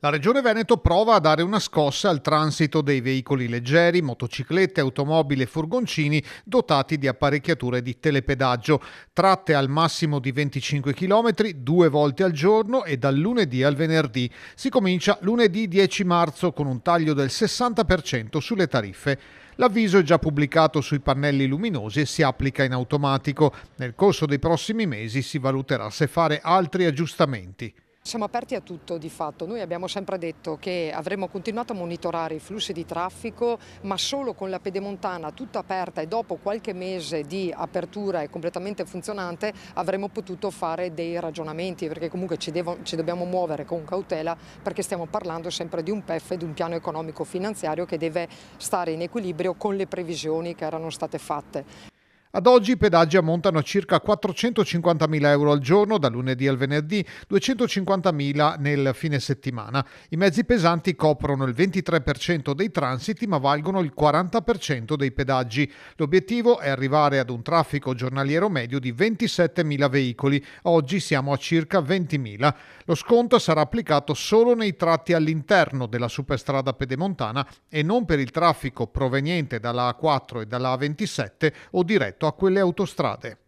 La Regione Veneto prova a dare una scossa al transito dei veicoli leggeri, motociclette, automobili e furgoncini dotati di apparecchiature di telepedaggio, tratte al massimo di 25 km, 2 volte al giorno e dal lunedì al venerdì. Si comincia lunedì 10 marzo con un taglio del 60% sulle tariffe. L'avviso è già pubblicato sui pannelli luminosi e si applica in automatico. Nel corso dei prossimi mesi si valuterà se fare altri aggiustamenti. Siamo aperti a tutto di fatto, noi abbiamo sempre detto che avremmo continuato a monitorare i flussi di traffico, ma solo con la Pedemontana tutta aperta e dopo qualche mese di apertura e completamente funzionante avremmo potuto fare dei ragionamenti, perché comunque ci dobbiamo muovere con cautela, perché stiamo parlando sempre di un PEF e di un piano economico finanziario che deve stare in equilibrio con le previsioni che erano state fatte. Ad oggi i pedaggi ammontano a circa 450.000 euro al giorno, da lunedì al venerdì, 250.000 nel fine settimana. I mezzi pesanti coprono il 23% dei transiti, ma valgono il 40% dei pedaggi. L'obiettivo è arrivare ad un traffico giornaliero medio di 27.000 veicoli. Oggi siamo a circa 20.000. Lo sconto sarà applicato solo nei tratti all'interno della superstrada pedemontana e non per il traffico proveniente dalla A4 e dalla A27 o diretto a quelle autostrade.